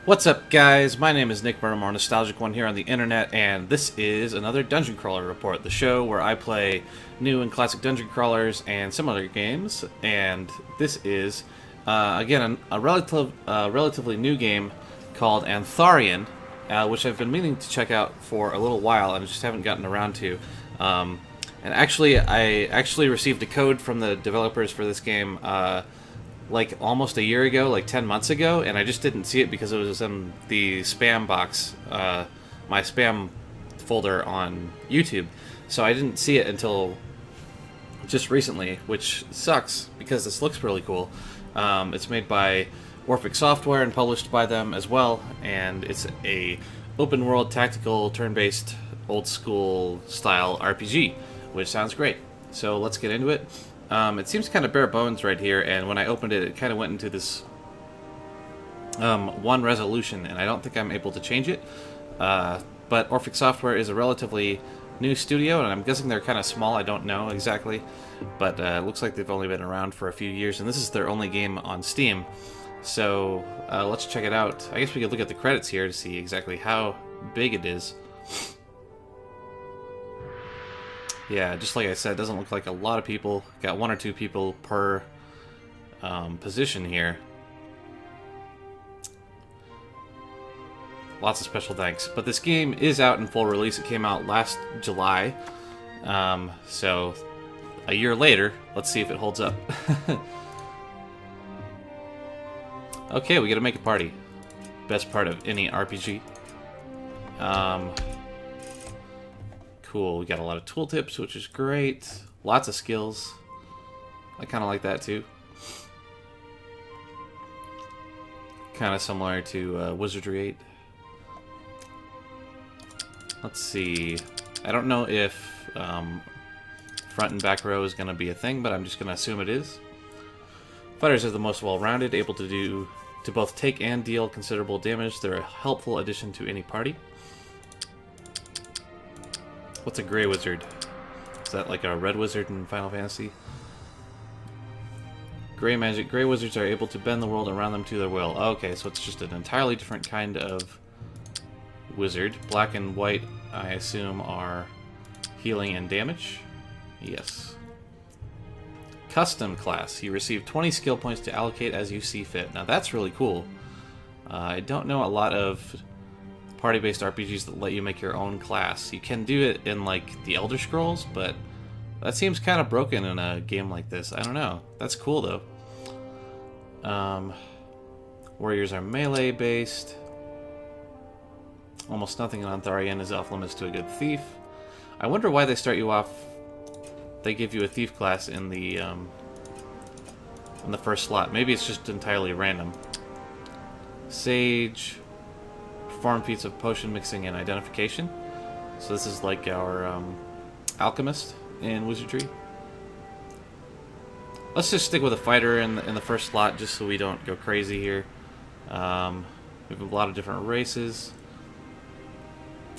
What's up, guys? My name is Nick Burnham, Nostalgic One here on the internet, and this is another Dungeon Crawler Report, the show where I play new and classic dungeon crawlers and similar games. And this is, again, a relatively new game called AntharioN, which I've been meaning to check out for a little while and just haven't gotten around to. And actually, I actually received a code from the developers for this game like almost a year ago, like 10 months ago, and I just didn't see it because it was in the spam box, my spam folder on YouTube. So I didn't see it until just recently, which sucks because this looks really cool. It's made by Orphic Software and published by them as well, and it's a open world tactical turn-based old school style RPG, which sounds great. So let's get into it. It seems kind of bare bones right here, and when I opened it, it kind of went into this one resolution, and I don't think I'm able to change it. But Orphic Software is a relatively new studio, and I'm guessing they're kind of small. I don't know exactly, but it looks like they've only been around for a few years, and this is their only game on Steam. So let's check it out. I guess we could look at the credits here to see exactly how big it is. Yeah, just like I said, it doesn't look like a lot of people. Got one or two people per position here. Lots of special thanks. But this game is out in full release. It came out last July. So, a year later, let's see if it holds up. Okay, we gotta make a party. Best part of any RPG. Cool, we got a lot of tooltips, which is great. Lots of skills. I kind of like that too. Kind of similar to Wizardry 8. Let's see. I don't know if front and back row is going to be a thing, but I'm just going to assume it is. Fighters are the most well-rounded, able to both take and deal considerable damage. They're a helpful addition to any party. What's a gray wizard? Is that like a red wizard in Final Fantasy? Gray magic. Gray wizards are able to bend the world around them to their will. Okay, so it's just an entirely different kind of wizard. Black and white, I assume, are healing and damage. Yes. Custom class. You receive 20 skill points to allocate as you see fit. Now that's really cool. I don't know a lot of party-based RPGs that let you make your own class. You can do it in, like, the Elder Scrolls, but that seems kind of broken in a game like this. I don't know. That's cool, though. Warriors are melee-based. Almost nothing in AntharioN is off-limits to a good thief. I wonder why they start you off... They give you a thief class in the first slot. Maybe it's just entirely random. Sage... Perform feats of potion mixing and identification. So this is like our alchemist in Wizardry. Let's just stick with a fighter in the first slot, just so we don't go crazy here. We have a lot of different races.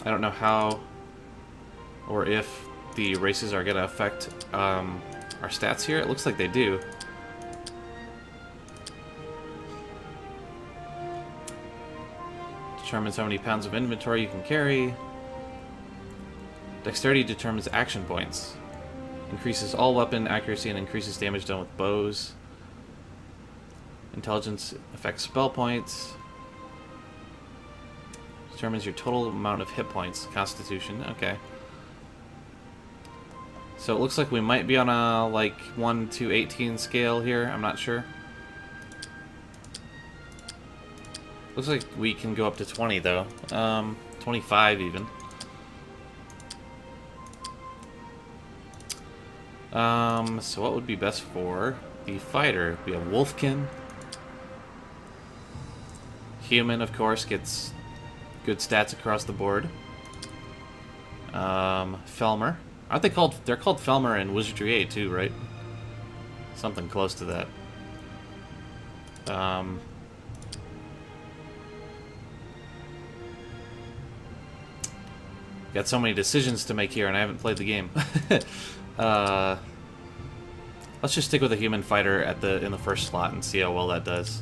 I don't know how or if the races are going to affect our stats here. It looks like they do. Determines how many pounds of inventory you can carry. Dexterity determines action points. Increases all weapon accuracy and increases damage done with bows. Intelligence affects spell points. Determines your total amount of hit points. Constitution, okay. So it looks like we might be on a, like, 1 to 18 scale here. I'm not sure. Looks like we can go up to 20, though. 25, even. So what would be best for the fighter? We have Wolfkin. Human, of course, gets good stats across the board. Felmer. Aren't they called... They're called Felmer in Wizardry 8, too, right? Something close to that. Got so many decisions to make here, and I haven't played the game. Let's just stick with a human fighter in the first slot and see how well that does.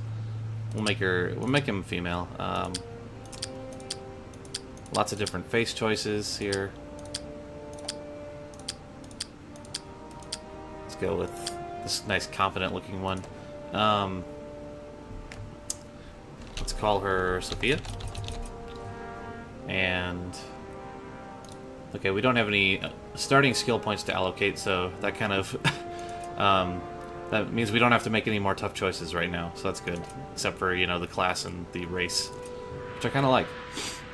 We'll make him female. Lots of different face choices here. Let's go with this nice, confident-looking one. Let's call her Sophia. And okay, we don't have any starting skill points to allocate, so that kind of that means we don't have to make any more tough choices right now. So that's good, except for the class and the race, which I kind of like.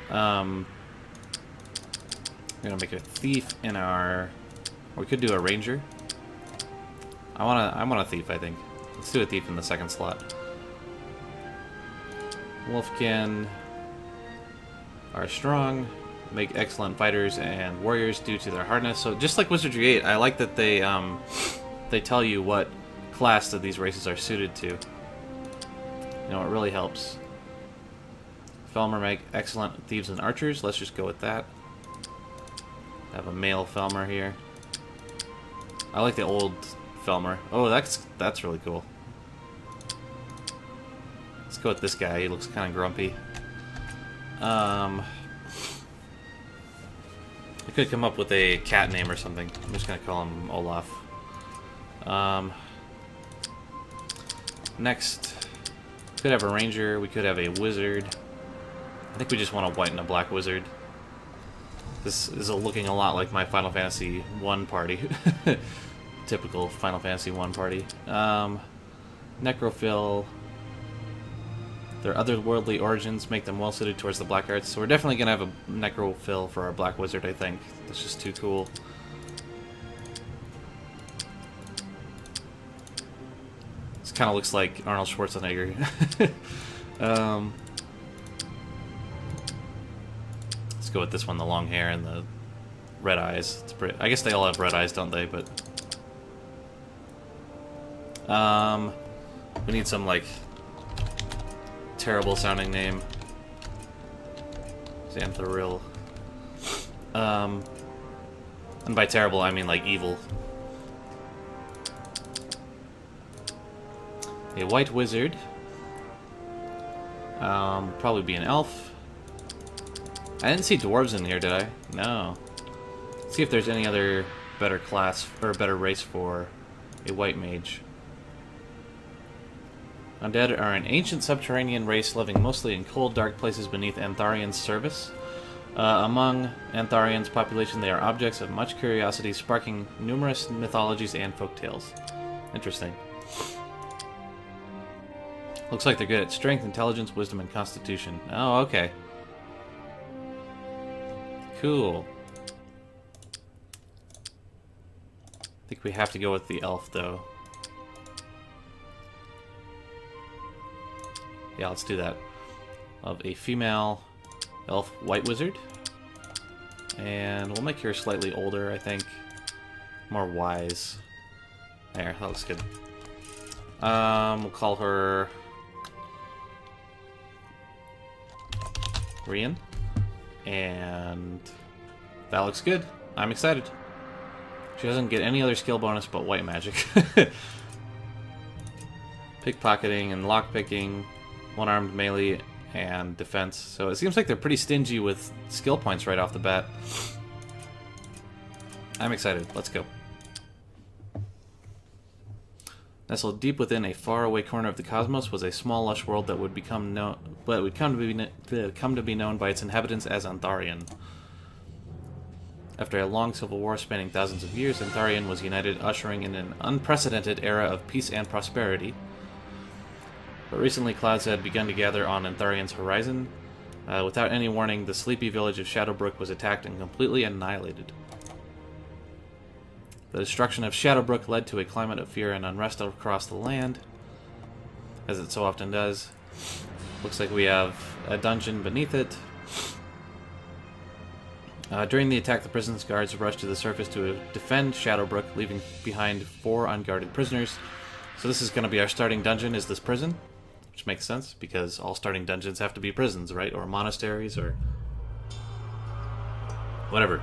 We're gonna make a thief in our. Or we could do a ranger. I want a thief. I think. Let's do a thief in the second slot. Wolfkin are strong, make excellent fighters and warriors due to their hardness. So just like Wizardry 8, I like that they tell you what class that these races are suited to. It really helps. Felmer make excellent thieves and archers. Let's just go with that. Have a male Felmer here. I like the old Felmer. Oh, that's really cool. Let's go with this guy. He looks kind of grumpy. I could come up with a cat name or something. I'm just gonna call him Olaf. Next, we could have a ranger. We could have a wizard. I think we just want a white and a black wizard. This is looking a lot like my Final Fantasy 1 party. Typical Final Fantasy 1 party. Necrophil. Their otherworldly origins make them well suited towards the black arts, so we're definitely gonna have a Necrophil for our black wizard. I think that's just too cool. This kind of looks like Arnold Schwarzenegger. Let's go with this one, the long hair and the red eyes. It's pretty. I guess they all have red eyes, don't they? But we need some like terrible sounding name. Xantharil. And by terrible I mean like evil. A white wizard. Probably be an elf. I didn't see dwarves in here, did I? No. Let's see if there's any other better class or better race for a white mage. Undead are an ancient subterranean race living mostly in cold, dark places beneath AntharioN's service. Among AntharioN's population, they are objects of much curiosity, sparking numerous mythologies and folktales. Interesting. Looks like they're good at strength, intelligence, wisdom, and constitution. Oh, okay. Cool. I think we have to go with the elf, though. Yeah, let's do that. Of a female elf white wizard. And we'll make her slightly older, I think. More wise. There, that looks good. We'll call her Rian. And that looks good. I'm excited. She doesn't get any other skill bonus but white magic. Pickpocketing and lockpicking. One-armed melee and defense. So it seems like they're pretty stingy with skill points right off the bat. I'm excited. Let's go. Nestled deep within a faraway corner of the cosmos was a small, lush world that would come to be known by its inhabitants as AntharioN. After a long civil war spanning thousands of years, AntharioN was united, ushering in an unprecedented era of peace and prosperity. But recently, clouds had begun to gather on AntharioN's horizon. Without any warning, the sleepy village of Shadowbrook was attacked and completely annihilated. The destruction of Shadowbrook led to a climate of fear and unrest across the land, as it so often does. Looks like we have a dungeon beneath it. During the attack, the prison's guards rushed to the surface to defend Shadowbrook, leaving behind 4 unguarded prisoners. So this is going to be our starting dungeon, is this prison? Which makes sense, because all starting dungeons have to be prisons, right? Or monasteries, or whatever.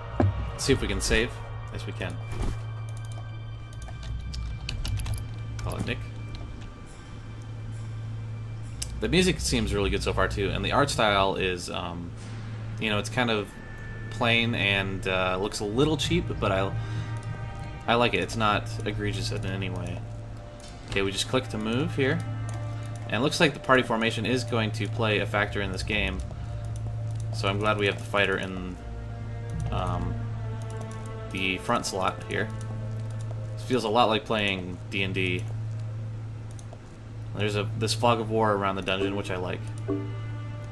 Let's see if we can save. Yes, we can. Call it Nick. The music seems really good so far too, and the art style is, you know, it's kind of plain and looks a little cheap, but I like it. It's not egregious in any way. Okay, we just click to move here, and it looks like the party formation is going to play a factor in this game. So I'm glad we have the fighter in the front slot here. This feels a lot like playing D&D. There's this fog of war around the dungeon, which I like.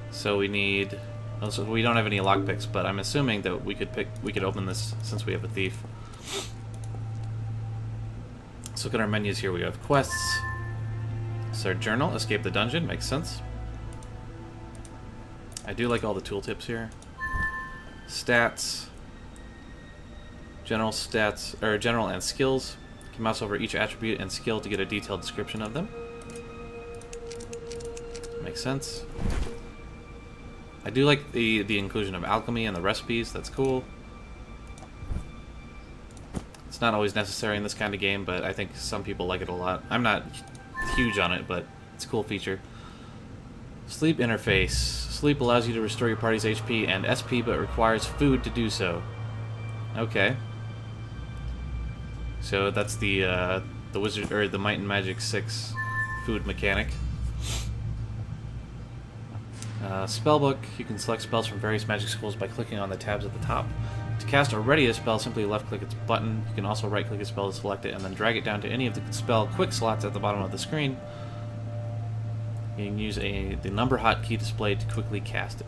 So we need. Also, we don't have any lockpicks, but I'm assuming that we could open this since we have a thief. Let's look at our menus here. We have quests. So our journal, escape the dungeon, makes sense. I do like all the tooltips here. Stats. General stats, or general and skills. You can mouse over each attribute and skill to get a detailed description of them. Makes sense. I do like the inclusion of alchemy and the recipes. That's cool. It's not always necessary in this kind of game, but I think some people like it a lot. I'm not huge on it, but it's a cool feature. Sleep interface. Sleep allows you to restore your party's HP and SP, but requires food to do so. Okay. So that's the wizard or the Might and Magic 6 food mechanic. Spellbook. You can select spells from various magic schools by clicking on the tabs at the top. To cast or ready a spell, simply left-click its button. You can also right-click a spell to select it, and then drag it down to any of the spell quick slots at the bottom of the screen. You can use the number hotkey displayed to quickly cast it.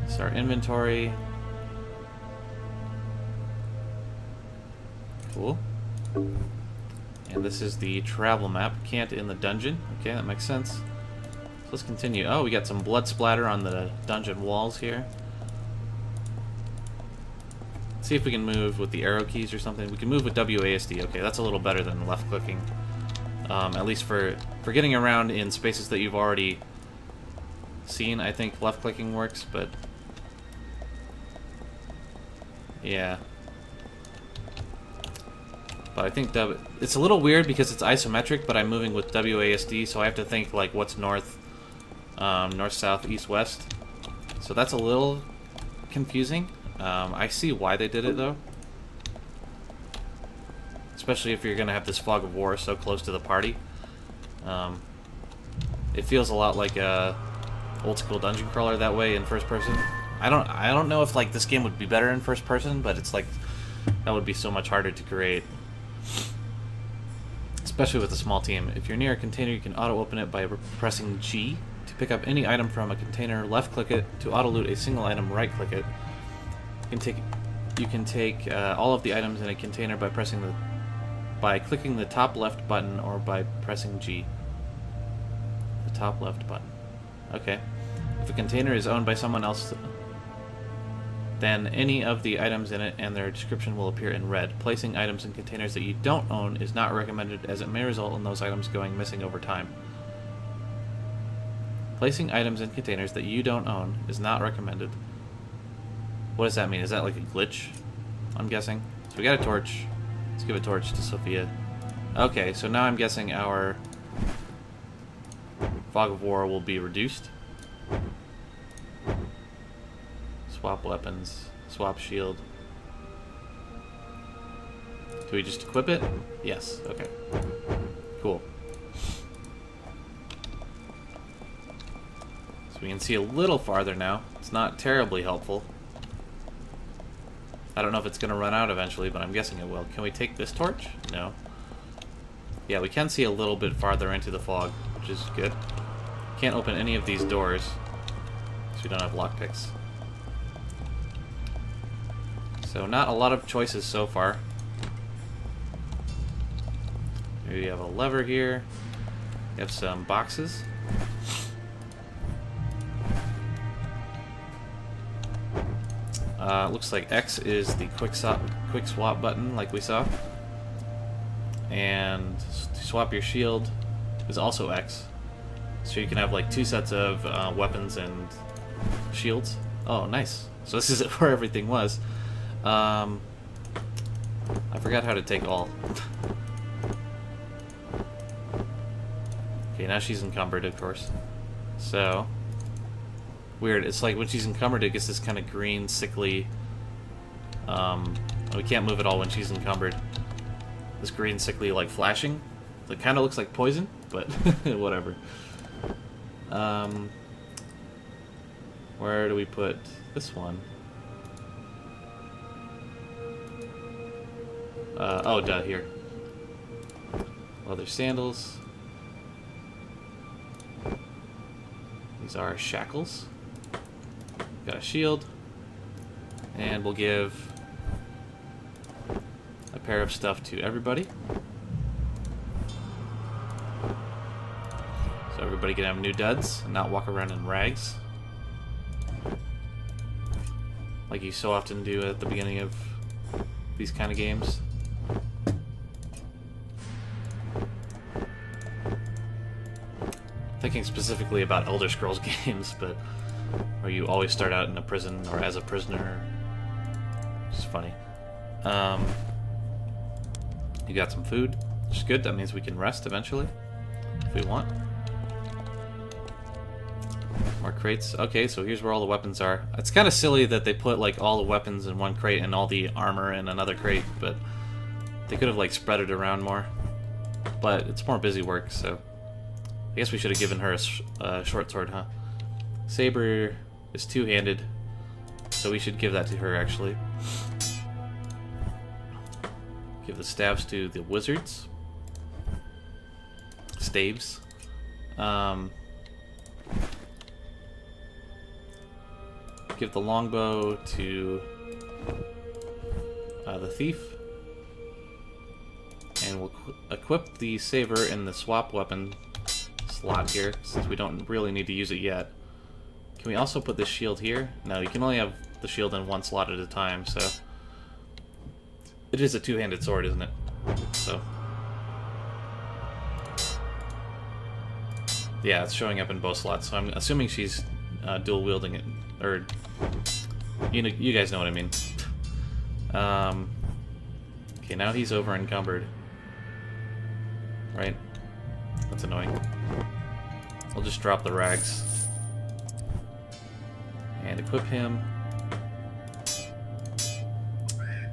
So our inventory. Cool. And this is the travel map. Can't in the dungeon. Okay, that makes sense. So let's continue. Oh, we got some blood splatter on the dungeon walls here. Let's see if we can move with the arrow keys or something. We can move with WASD. Okay, that's a little better than left clicking. At least for getting around in spaces that you've already seen, I think left clicking works, but yeah. But I think it's a little weird because it's isometric, but I'm moving with WASD, so I have to think like what's north, north, south, east, west. So that's a little confusing. I see why they did it though. Especially if you're going to have this fog of war so close to the party. It feels a lot like a old school dungeon crawler that way in first person. I don't know if like this game would be better in first person, but it's like that would be so much harder to create. Especially with a small team. If you're near a container, you can auto-open it by pressing G. To pick up any item from a container, left-click it. To auto-loot a single item, right-click it. You can take all of the items in a container by clicking the top left button or by pressing G. The top left button. Okay. If a container is owned by someone else, then any of the items in it and their description will appear in red. Placing items in containers that you don't own is not recommended, as it may result in those items going missing over time. Placing items in containers that you don't own is not recommended. What does that mean? Is that like a glitch? I'm guessing. So we got a torch. Let's give a torch to Sophia. Okay, so now I'm guessing our fog of war will be reduced. Swap weapons. Swap shield. Do we just equip it? Yes. Okay. Cool. So we can see a little farther now. It's not terribly helpful. I don't know if it's going to run out eventually, but I'm guessing it will. Can we take this torch? No. Yeah, we can see a little bit farther into the fog, which is good. Can't open any of these doors, so we don't have lockpicks. So not a lot of choices so far. Here you have a lever here. You have some boxes. Looks like X is the quick swap button, like we saw. And to swap your shield is also X. So you can have like two sets of weapons and shields. Oh, nice. So this is where everything was. I forgot how to take all. Okay, now she's encumbered, of course. So, weird. It's like when she's encumbered, it gets this kind of green, sickly... we can't move at all when she's encumbered. This green, sickly, like, flashing. It kind of looks like poison, but whatever. Where do we put this one? Oh, duh, here. Leather sandals. These are shackles. Got a shield. And we'll give a pair of stuff to everybody. So everybody can have new duds and not walk around in rags. Like you so often do at the beginning of these kind of games. Thinking specifically about Elder Scrolls games, but where you always start out in a prison or as a prisoner. It's funny. You got some food, which is good. That means we can rest eventually, if we want. More crates. Okay, so here's where all the weapons are. It's kind of silly that they put like all the weapons in one crate and all the armor in another crate, but they could have like spread it around more. But it's more busy work, so I guess we should have given her a short sword, huh? Saber is two-handed, so we should give that to her, actually. Give the staves to the wizards. Staves. Give the longbow to the thief. And we'll equip the saber in the swap weapon slot here, since we don't really need to use it yet. Can we also put this shield here? No, you can only have the shield in one slot at a time, so... It is a two-handed sword, isn't it? So... Yeah, it's showing up in both slots, so I'm assuming she's dual-wielding it, or... You guys know what I mean. Okay, now he's over-encumbered. Right? That's annoying. We'll just drop the rags. And equip him.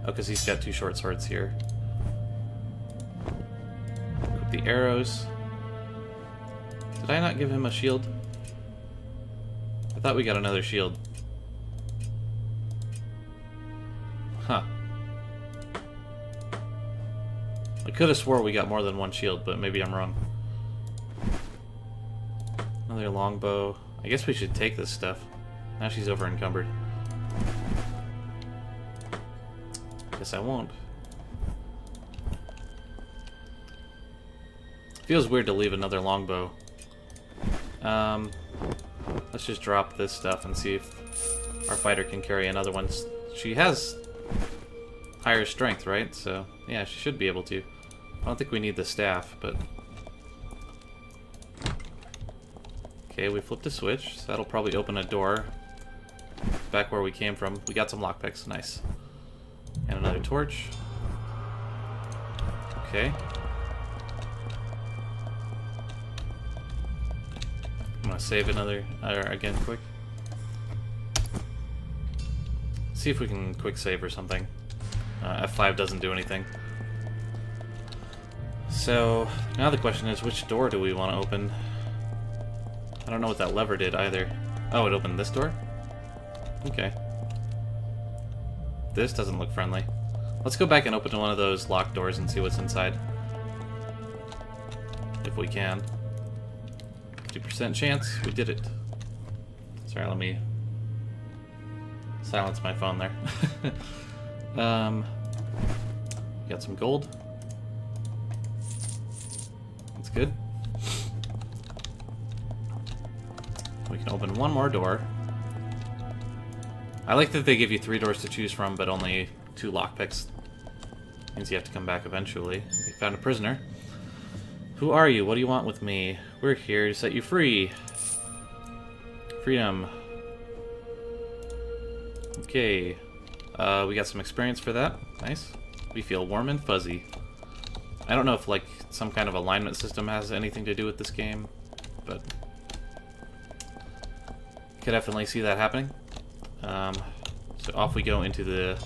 Oh, because he's got two short swords here. Equip the arrows. Did I not give him a shield? I thought we got another shield. Huh. I could have swore we got more than one shield, but maybe I'm wrong. Another longbow. I guess we should take this stuff. Now she's over encumbered. Guess I won't. Feels weird to leave another longbow. Let's just drop this stuff and see if our fighter can carry another one. She has higher strength, right? So, yeah, she should be able to. I don't think we need the staff, but... Okay, we flipped a switch, so that'll probably open a door back where we came from. We got some lockpicks, nice. And another torch. Okay. I'm gonna save again quick. See if we can quick save or something. F5 doesn't do anything. So, now the question is, which door do we want to open? I don't know what that lever did either. Oh, it opened this door? Okay. This doesn't look friendly. Let's go back and open one of those locked doors and see what's inside. If we can. 50% chance, we did it. Sorry, let me silence my phone there. Got some gold. That's good. We can open one more door. I like that they give you 3 doors to choose from, but only 2 lockpicks. Means you have to come back eventually. You found a prisoner. Who are you? What do you want with me? We're here to set you free. Freedom. Okay. We got some experience for that. Nice. We feel warm and fuzzy. I don't know if like some kind of alignment system has anything to do with this game, but could definitely see that happening. So off we go into the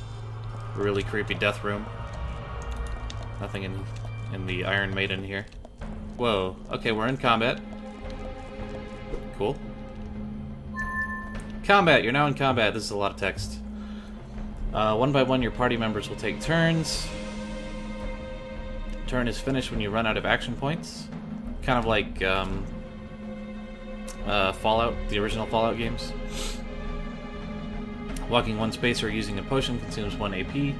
really creepy death room. Nothing in the Iron Maiden here. Whoa. Okay, we're in combat. Cool. Combat. You're now in combat. This is a lot of text. One by one, your party members will take turns. Turn is finished when you run out of action points. Kind of like Fallout, the original Fallout games. Walking one space or using a potion consumes 1 AP.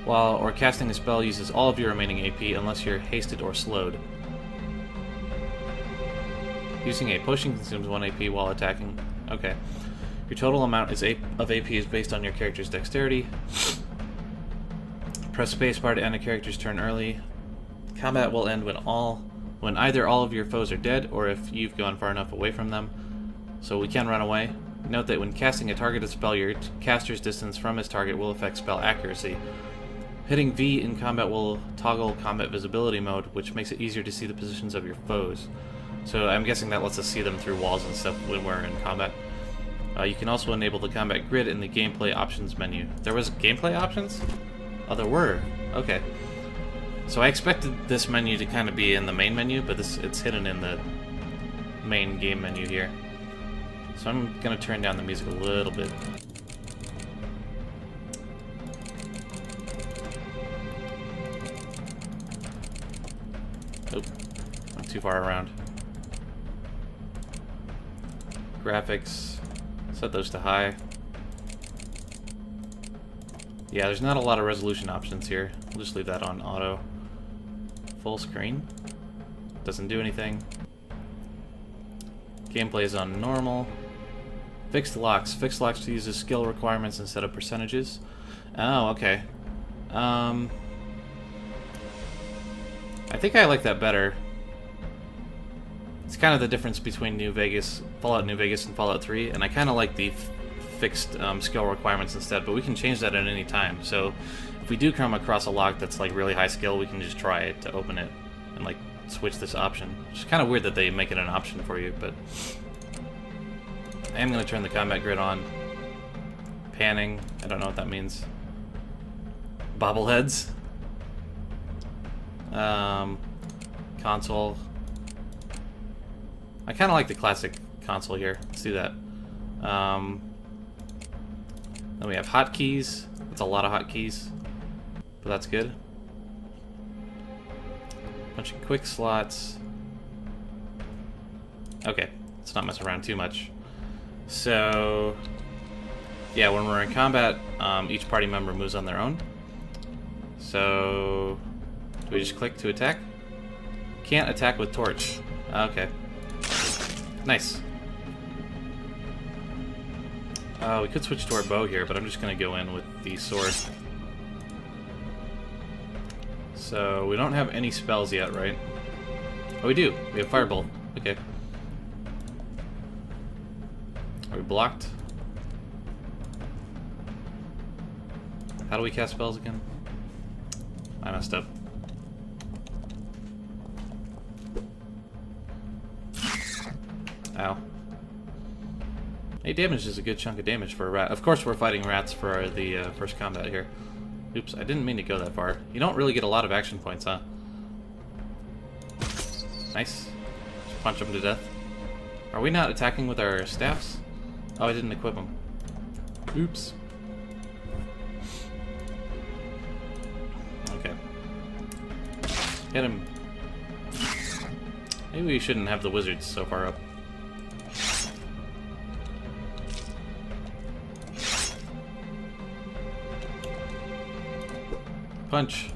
Or casting a spell uses all of your remaining AP unless you're hasted or slowed. Using a potion consumes 1 AP while attacking. Okay. Your total amount of AP is based on your character's dexterity. Press spacebar to end a character's turn early. Combat will end when either all of your foes are dead or if you've gone far enough away from them. So we can run away. Note that when casting a targeted spell, your caster's distance from his target will affect spell accuracy. Hitting V in combat will toggle combat visibility mode, which makes it easier to see the positions of your foes. So I'm guessing that lets us see them through walls and stuff when we're in combat. You can also enable the combat grid in the gameplay options menu. There was gameplay options? Oh, there were. Okay. So I expected this menu to kind of be in the main menu, but it's hidden in the main game menu here. So I'm going to turn down the music a little bit. Oh, went too far around. Graphics, set those to high. Yeah, there's not a lot of resolution options here. We'll just leave that on auto. Full screen. Doesn't do anything. Gameplay is on normal. Fixed locks. Fixed locks uses skill requirements instead of percentages. Oh, okay. I think I like that better. It's kind of the difference between Fallout New Vegas and Fallout 3, and I kind of like the fixed skill requirements instead, but we can change that at any time. So if we do come across a lock that's like really high skill, we can just try it to open it and like switch this option. It's kind of weird that they make it an option for you, but I am going to turn the combat grid on. Panning, I don't know what that means. Bobbleheads. Console. I kind of like the classic console here. Let's do that. Then we have hotkeys. That's a lot of hotkeys, but that's good. Bunch of quick slots. Okay, let's not mess around too much. So, yeah, when we're in combat, each party member moves on their own. So, do we just click to attack? Can't attack with torch. Okay. Nice. We could switch to our bow here, but I'm just going to go in with the sword. So, we don't have any spells yet, right? Oh, we do. We have Firebolt. Okay. Are we blocked? How do we cast spells again? I messed up. Ow. 8 damage is a good chunk of damage for a rat. Of course we're fighting rats for the first combat here. Oops, I didn't mean to go that far. You don't really get a lot of action points, huh? Nice. Just punch them to death. Are we not attacking with our staffs? Oh, I didn't equip them. Oops. Okay. Hit him. Maybe we shouldn't have the wizards so far up. Punch.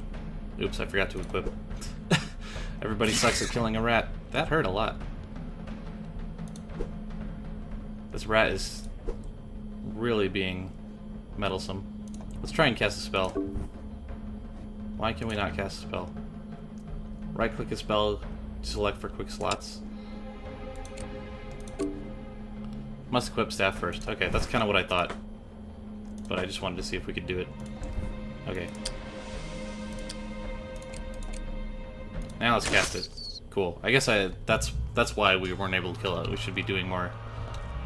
Oops, I forgot to equip. Everybody sucks at killing a rat. That hurt a lot. This rat is really being meddlesome. Let's try and cast a spell. Why can we not cast a spell? Right-click a spell, select for quick slots. Must equip staff first. Okay, that's kind of what I thought. But I just wanted to see if we could do it. Okay. Now let's cast it. Cool. I guess that's why we weren't able to kill it. We should be doing more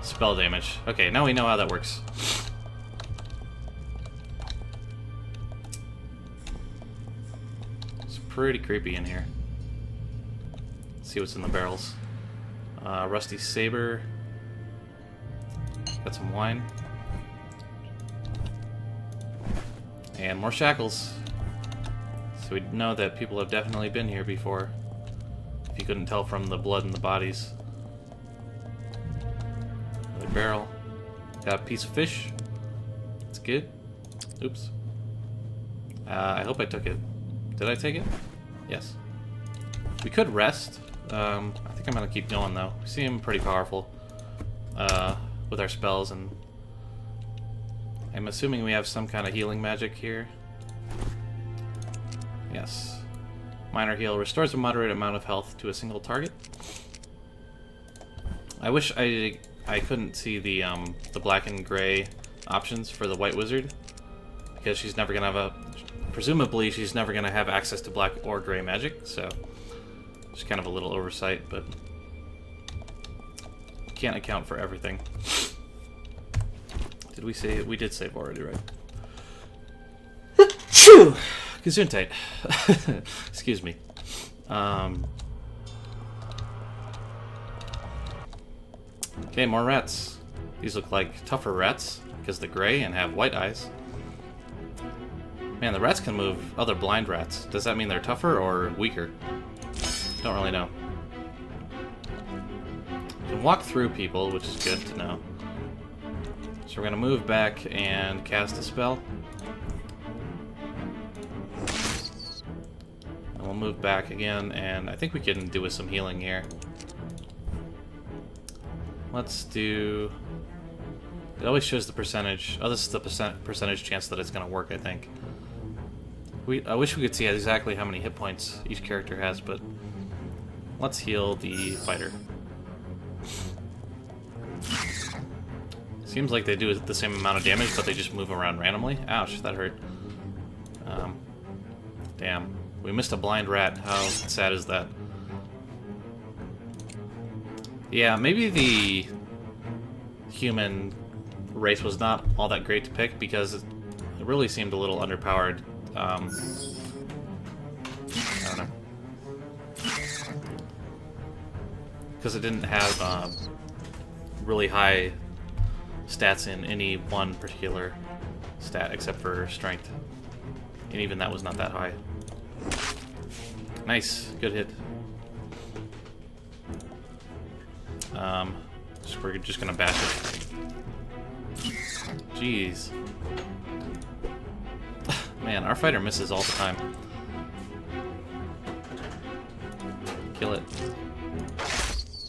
spell damage. Okay, now we know how that works. It's pretty creepy in here. Let's see what's in the barrels. Rusty saber. Got some wine. And more shackles. So we know that people have definitely been here before. If you couldn't tell from the blood in the bodies. Another barrel. Got a piece of fish. That's good. Oops. I hope I took it. Did I take it? Yes. We could rest. I think I'm gonna keep going though. We seem pretty powerful with our spells, and I'm assuming we have some kind of healing magic here. Yes. Minor heal restores a moderate amount of health to a single target. I wish I couldn't see the black and gray options for the white wizard, because she's never gonna have presumably she's never gonna have access to black or gray magic, so it's kind of a little oversight, but can't account for everything. Did we save? We did save already, right? Shoo! Gesundheit. Excuse me. Okay, more rats. These look like tougher rats because they're gray and have white eyes. Man, the rats can move other blind rats. Does that mean they're tougher or weaker? Don't really know. You can walk through people, which is good to know. So we're gonna move back and cast a spell. And we'll move back again, and I think we can do with some healing here. Let's do... It always shows the percentage. Oh, this is the percentage chance that it's gonna work, I think. I wish we could see exactly how many hit points each character has, but let's heal the fighter. Seems like they do the same amount of damage, but they just move around randomly. Ouch, that hurt. Damn. We missed a blind rat. How sad is that? Yeah, maybe the human race was not all that great to pick, because it really seemed a little underpowered. I don't know. Because it didn't have really high stats in any one particular stat except for strength. And even that was not that high. Nice, good hit. So we're just gonna bash it. Jeez. Man, our fighter misses all the time. Kill it.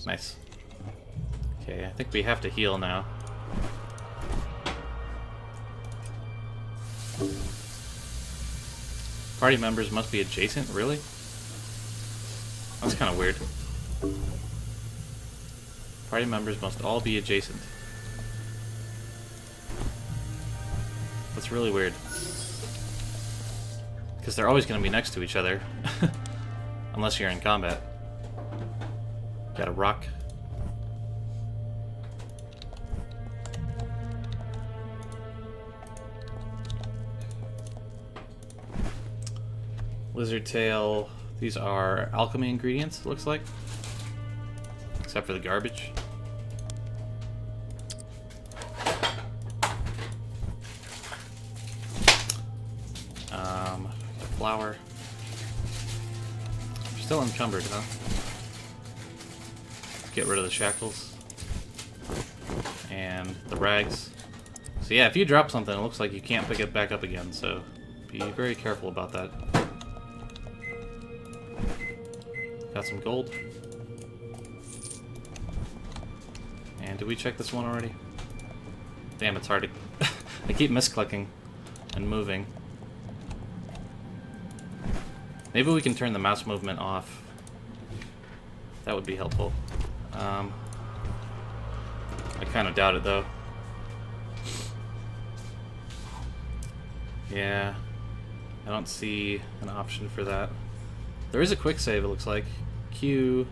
Nice. Okay, I think we have to heal now. Party members must be adjacent? Really? That's kind of weird. Party members must all be adjacent. That's really weird. Because they're always going to be next to each other. Unless you're in combat. Got a rock. Lizard tail. These are alchemy ingredients, it looks like. Except for the garbage. Flour. We're still encumbered, huh? Get rid of the shackles. And the rags. So yeah, if you drop something, it looks like you can't pick it back up again, so be very careful about that. Got some gold. And did we check this one already? Damn, it's hard to... I keep misclicking and moving. Maybe we can turn the mouse movement off. That would be helpful. I kind of doubt it, though. Yeah, I don't see an option for that. There is a quick save, it looks like. Q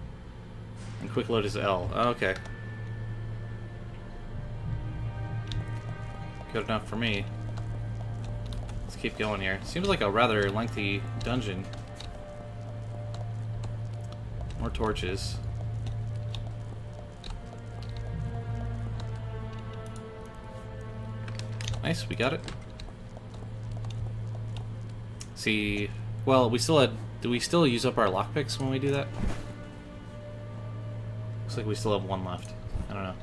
and quick load is L. Oh, okay. Good enough for me. Let's keep going here. Seems like a rather lengthy dungeon. More torches. Nice, we got it. See, well, we still had. Do we still use up our lockpicks when we do that? Looks like we still have one left. I don't know.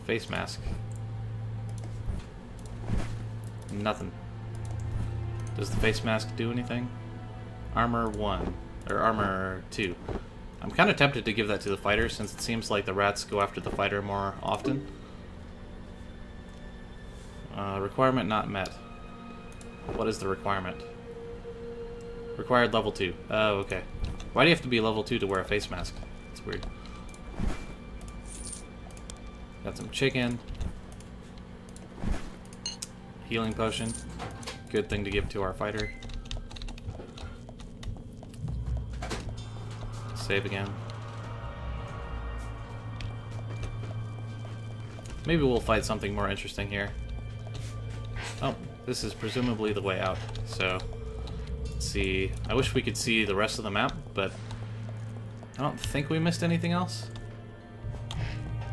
Face mask. Nothing. Does the face mask do anything? Armor 1. Or armor 2. I'm kind of tempted to give that to the fighter since it seems like the rats go after the fighter more often. Requirement not met. What is the requirement? Required level 2. Oh, okay. Why do you have to be level 2 to wear a face mask? It's weird. Got some chicken. Healing potion. Good thing to give to our fighter. Save again. Maybe we'll fight something more interesting here. Oh, this is presumably the way out, so let's see. I wish we could see the rest of the map, but I don't think we missed anything else.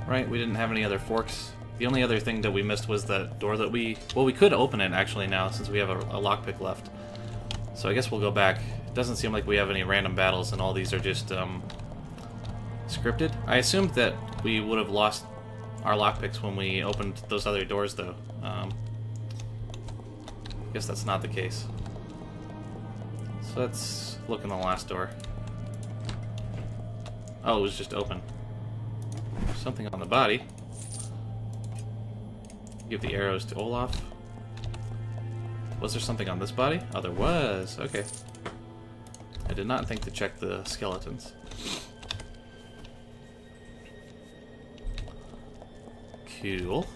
Right, we didn't have any other forks. The only other thing that we missed was that door that we could open it actually now since we have a lockpick left. So I guess we'll go back. It doesn't seem like we have any random battles and all these are just scripted. I assumed that we would have lost our lockpicks when we opened those other doors though. I guess that's not the case. So let's look in the last door. Oh, it was just open. Something on the body. Give the arrows to Olaf. Was there something on this body? Oh, there was. Okay. I did not think to check the skeletons. Cool.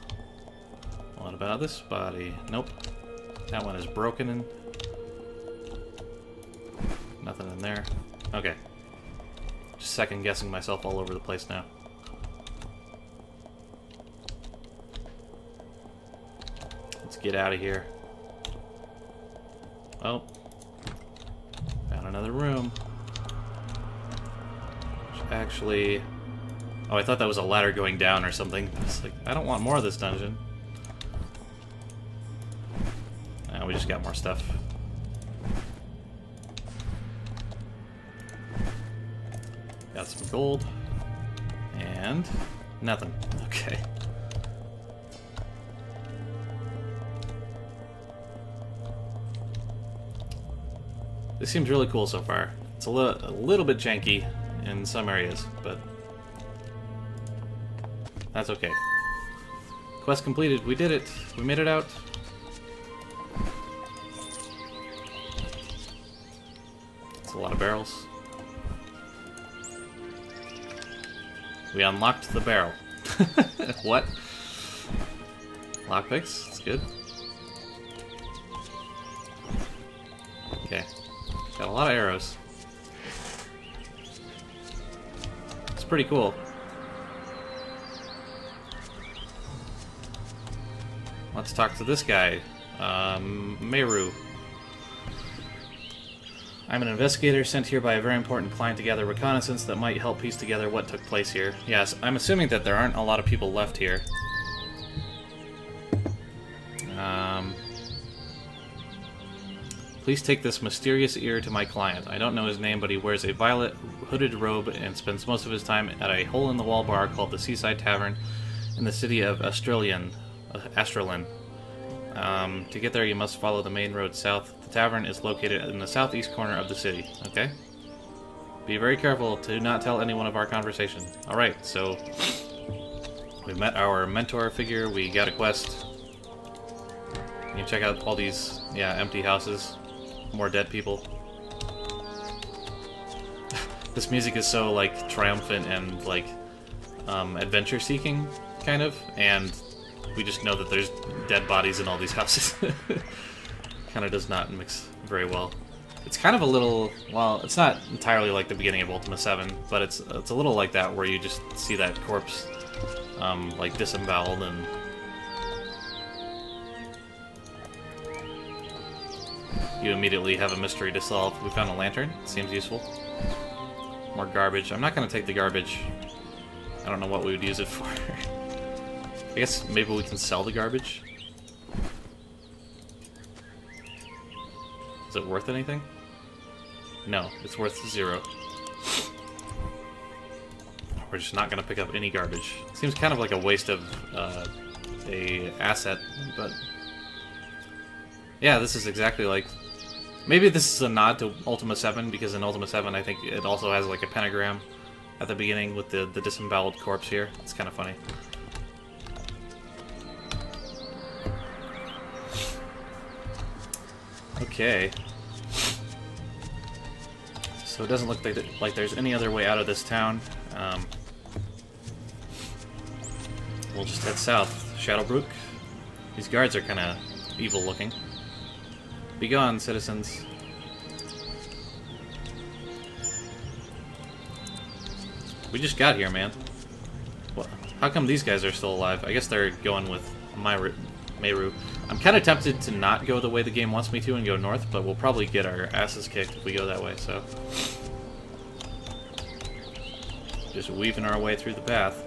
What about this body? Nope. That one is broken and nothing in there. Okay. Just second guessing myself all over the place now. Let's get out of here. Oh. Found another room. Which actually... Oh, I thought that was a ladder going down or something. It's like, I don't want more of this dungeon. We just got more stuff. Got some gold. And nothing. Okay. This seems really cool so far. It's a little bit janky in some areas, but that's okay. Quest completed. We did it. We made it out. A lot of barrels. We unlocked the barrel. What? Lockpicks? That's good. Okay. Got a lot of arrows. It's pretty cool. Let's talk to this guy. Meru. I'm an investigator sent here by a very important client to gather reconnaissance that might help piece together what took place here. Yes, I'm assuming that there aren't a lot of people left here. Please take this mysterious ear to my client. I don't know his name, but he wears a violet hooded robe and spends most of his time at a hole-in-the-wall bar called the Seaside Tavern in the city of Astralian. To get there, you must follow the main road south. The tavern is located in the southeast corner of the city. Okay? Be very careful to not tell anyone of our conversation. Alright, so we met our mentor figure, we got a quest. You can check out all these, empty houses. More dead people. This music is so, like, triumphant and, like, adventure-seeking, kind of, and we just know that there's dead bodies in all these houses. Kind of does not mix very well. It's kind of a little, well, it's not entirely like the beginning of Ultima 7, but it's a little like that, where you just see that corpse, like, disemboweled, and you immediately have a mystery to solve. We found a lantern. Seems useful. More garbage. I'm not going to take the garbage. I don't know what we would use it for. I guess maybe we can sell the garbage? Is it worth anything? No, it's worth 0. We're just not going to pick up any garbage. Seems kind of like a waste of a asset, but yeah, this is exactly like... Maybe this is a nod to Ultima 7, because in Ultima 7 I think it also has like a pentagram at the beginning with the disemboweled corpse here. It's kind of funny. Okay. So it doesn't look like there's any other way out of this town. We'll just head south. Shadowbrook. These guards are kind of evil looking. Be gone, citizens. We just got here, man. What? How come these guys are still alive? I guess they're going with Meru. I'm kind of tempted to not go the way the game wants me to and go north, but we'll probably get our asses kicked if we go that way, so... Just weaving our way through the path.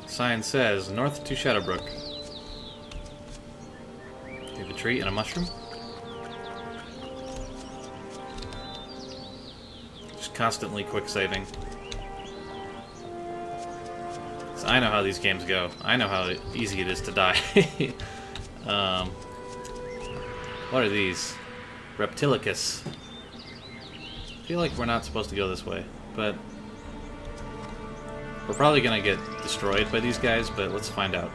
Sign says, north to Shadowbrook. We have a tree and a mushroom. Just constantly quick saving. So I know how these games go. I know how easy it is to die. What are these? Reptilicus. I feel like we're not supposed to go this way, but we're probably gonna get destroyed by these guys, but let's find out.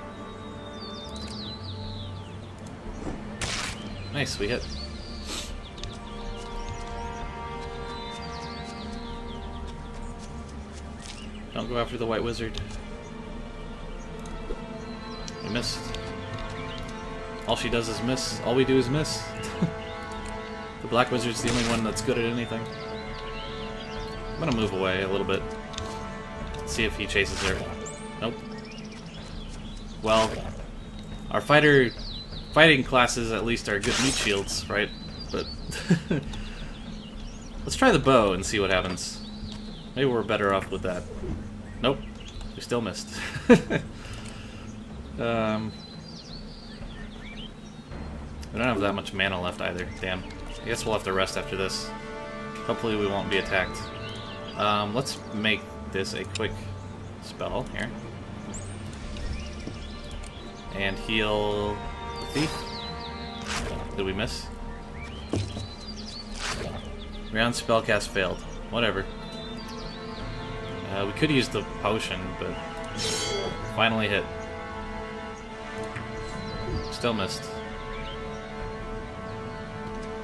Nice, we hit. Don't go after the white wizard. We missed. All she does is miss. All we do is miss. The black wizard's the only one that's good at anything. I'm gonna move away a little bit. See if he chases her. Nope. Well, our fighting classes at least are good meat shields, right? But let's try the bow and see what happens. Maybe we're better off with that. Nope. We still missed. We don't have that much mana left either. Damn. I guess we'll have to rest after this. Hopefully we won't be attacked. Let's make this a quick spell here. And heal the thief. Did we miss? Round spellcast failed. Whatever. We could use the potion, but finally hit. Still missed.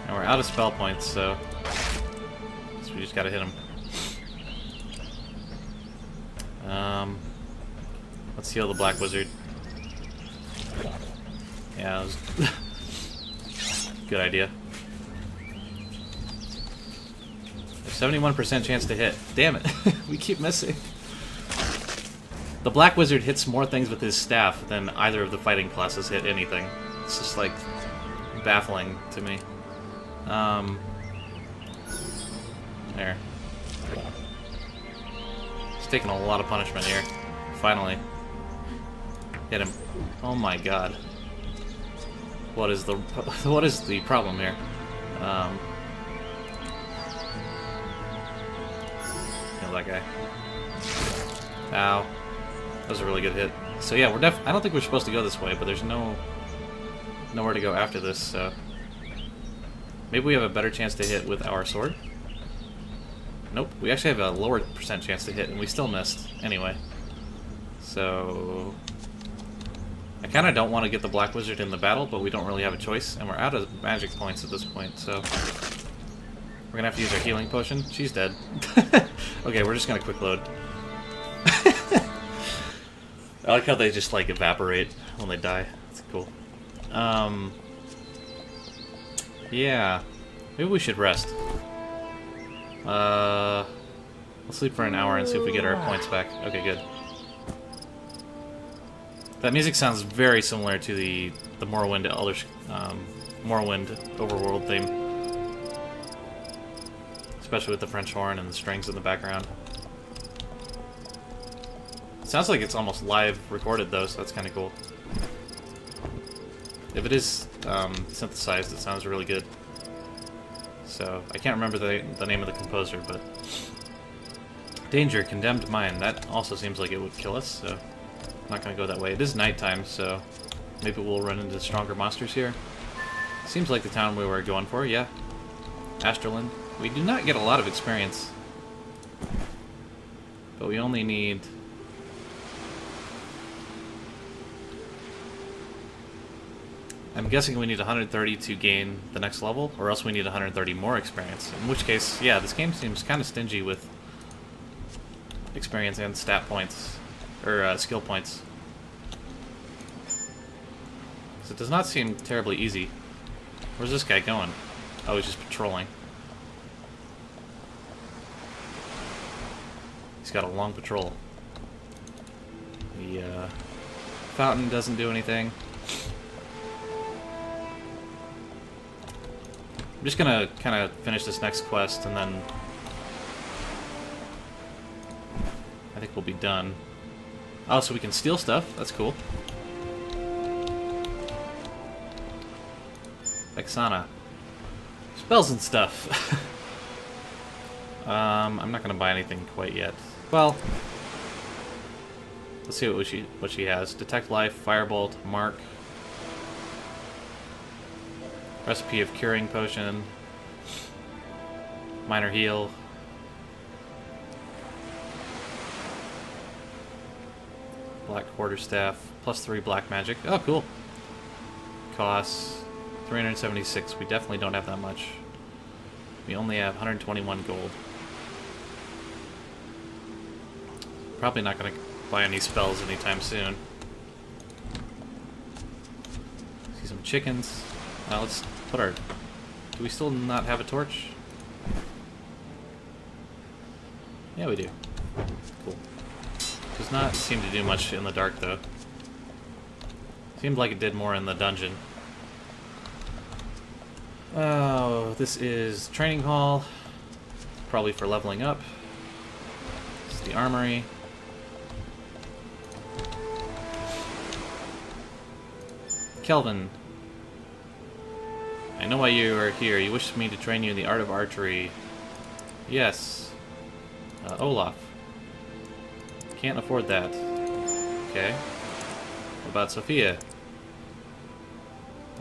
And we're out of spell points, so we just gotta hit him. Let's heal the black wizard. Yeah, that was good idea. 71% chance to hit. Damn it, we keep missing. The black wizard hits more things with his staff than either of the fighting classes hit anything. It's just like baffling to me. There. He's taking a lot of punishment here. Finally. Hit him. Oh my god. What is the problem here? Kill that guy. Ow. That was a really good hit. So yeah, I don't think we're supposed to go this way, but there's nowhere to go after this, so maybe we have a better chance to hit with our sword. Nope, we actually have a lower percent chance to hit, and we still missed anyway. So I kind of don't want to get the black wizard in the battle, but we don't really have a choice, and we're out of magic points at this point, so we're gonna have to use our healing potion. She's dead. Okay, we're just gonna quick load. I like how they just like evaporate when they die. That's cool. Yeah. Maybe we should rest. We'll sleep for an hour and see if we get our points back. Okay, good. That music sounds very similar to the Morrowind Morrowind overworld theme. Especially with the French horn and the strings in the background. It sounds like it's almost live recorded though, so that's kind of cool. If it is synthesized, it sounds really good. So, I can't remember the name of the composer, but... Danger, condemned mine. That also seems like it would kill us, so... I'm not gonna go that way. It is nighttime, so... Maybe we'll run into stronger monsters here. Seems like the town we were going for, yeah. Asterlin. We do not get a lot of experience. But we only need... I'm guessing we need 130 to gain the next level, or else we need 130 more experience. In which case, yeah, this game seems kind of stingy with experience and stat points, or skill points. So it does not seem terribly easy. Where's this guy going? Oh, he's just patrolling. He's got a long patrol. The fountain doesn't do anything. I'm just gonna kind of finish this next quest and then I think we'll be done. Oh, so we can steal stuff. That's cool. Vexana. Spells and stuff. I'm not gonna buy anything quite yet. Well, let's see what she has. Detect life, firebolt, mark. Recipe of curing potion. Minor heal. Black quarterstaff. +3 black magic. Oh, cool. Costs 376. We definitely don't have that much. We only have 121 gold. Probably not going to buy any spells anytime soon. See some chickens. Now let's put our... Do we still not have a torch? Yeah, we do. Cool. Does not seem to do much in the dark, though. Seemed like it did more in the dungeon. Oh, this is training hall. Probably for leveling up. This is the armory. Kelvin. I know why you are here. You wish me to train you in the art of archery. Yes. Olaf. Can't afford that. Okay. What about Sophia?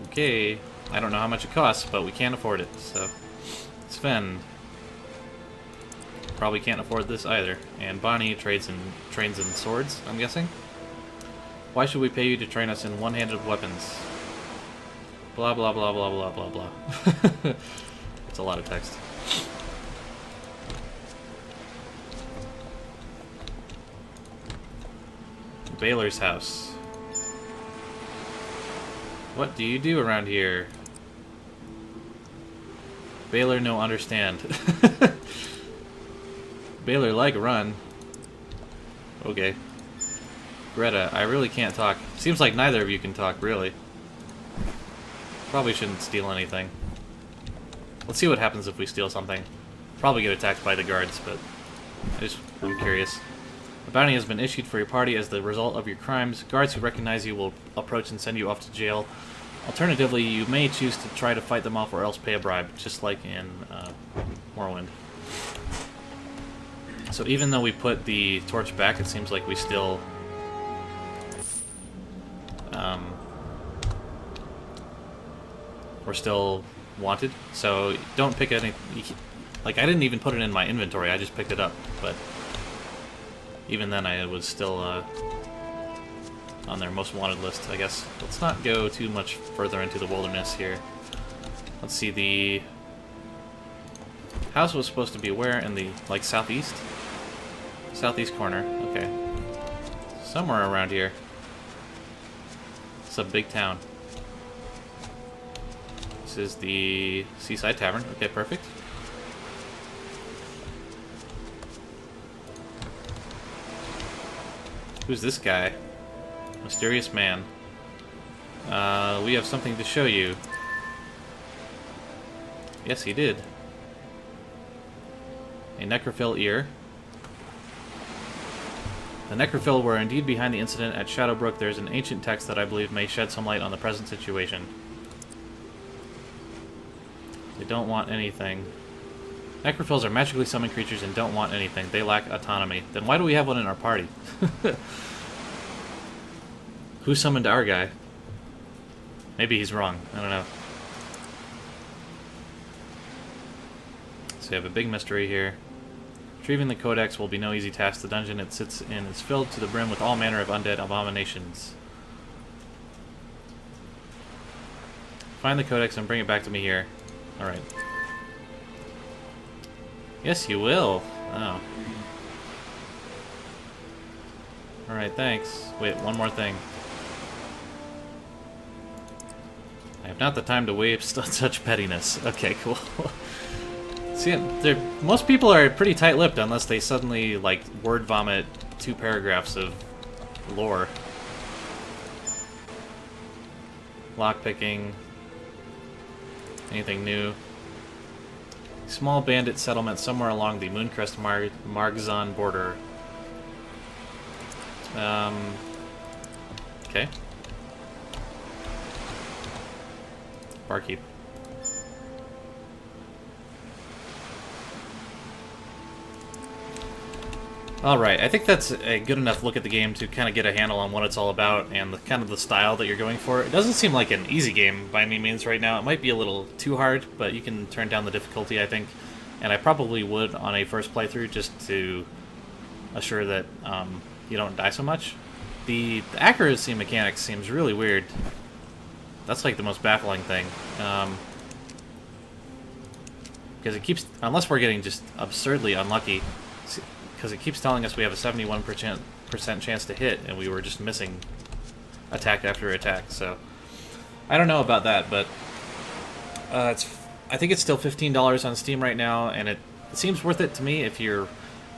Okay. I don't know how much it costs, but we can't afford it, so... Sven. Probably can't afford this either. And Bonnie trains in swords, I'm guessing? Why should we pay you to train us in one-handed weapons? Blah, blah, blah, blah, blah, blah, blah. It's a lot of text. Baylor's house. What do you do around here? Baylor no understand. Baylor like run. Okay. Greta, I really can't talk. Seems like neither of you can talk, really. Probably shouldn't steal anything. Let's see what happens if we steal something. Probably get attacked by the guards, but I'm curious. A bounty has been issued for your party as the result of your crimes. Guards who recognize you will approach and send you off to jail. Alternatively, you may choose to try to fight them off or else pay a bribe, just like in Morrowind. So even though we put the torch back, it seems like we still... we're still wanted. So don't pick any... Like, I didn't even put it in my inventory, I just picked it up, but... Even then, I was still on their most wanted list, I guess. Let's not go too much further into the wilderness here. Let's see, the house was supposed to be where? In the, like, southeast? Southeast corner, okay. Somewhere around here. It's a big town. This is the Seaside Tavern. Okay, perfect. Who's this guy? Mysterious man. We have something to show you. Yes, he did. A necrophil ear. The necrophil were indeed behind the incident at Shadowbrook. There's an ancient text that I believe may shed some light on the present situation. They don't want anything. Necrophils are magically summoned creatures and don't want anything. They lack autonomy. Then why do we have one in our party? Who summoned our guy? Maybe he's wrong. I don't know. So we have a big mystery here. Retrieving the codex will be no easy task. The dungeon it sits in is filled to the brim with all manner of undead abominations. Find the codex and bring it back to me here. Alright. Yes, you will. Oh. Alright, thanks. Wait, one more thing. I have not the time to waste on such pettiness. Okay, cool. See, most people are pretty tight-lipped unless they suddenly, like, word vomit 2 paragraphs of lore. Lockpicking. Anything new? Small bandit settlement somewhere along the Mooncrest Margzon border. Okay. Barkeep. Alright, I think that's a good enough look at the game to kind of get a handle on what it's all about and the kind of the style that you're going for. It doesn't seem like an easy game by any means right now. It might be a little too hard, but you can turn down the difficulty, I think. And I probably would on a first playthrough just to assure that you don't die so much. The accuracy mechanics seems really weird. That's like the most baffling thing. Because it keeps, unless we're getting just absurdly unlucky, because it keeps telling us we have a 71% chance to hit, and we were just missing attack after attack. So I don't know about that, but I think it's still $15 on Steam right now, and it seems worth it to me if you're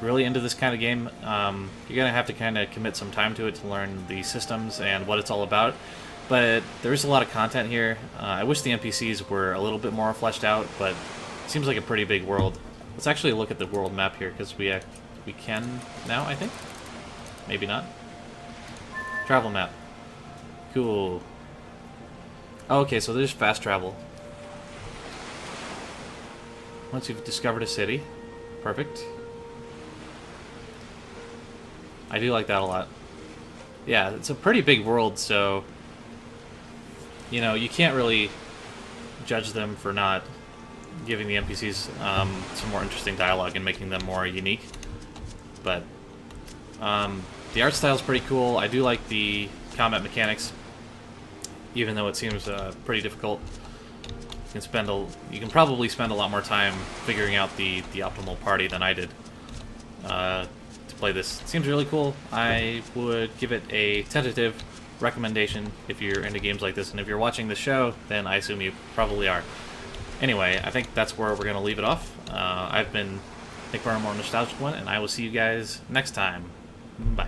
really into this kind of game. You're gonna have to kind of commit some time to it to learn the systems and what it's all about. But there is a lot of content here. I wish the NPCs were a little bit more fleshed out, but it seems like a pretty big world. Let's actually look at the world map here, because we can now, I think? Maybe not. Travel map. Cool. Oh, okay, so there's fast travel. Once you've discovered a city. Perfect. I do like that a lot. Yeah, it's a pretty big world, so you know, you can't really judge them for not giving the NPCs some more interesting dialogue and making them more unique. But the art style is pretty cool. I do like the combat mechanics, even though it seems pretty difficult. You can probably spend a lot more time figuring out the optimal party than I did to play this. It seems really cool. I would give it a tentative recommendation if you're into games like this, and if you're watching the show, then I assume you probably are. Anyway, I think that's where we're going to leave it off. I've been Nick Burnham, Nostalgic One, and I will see you guys next time. Bye.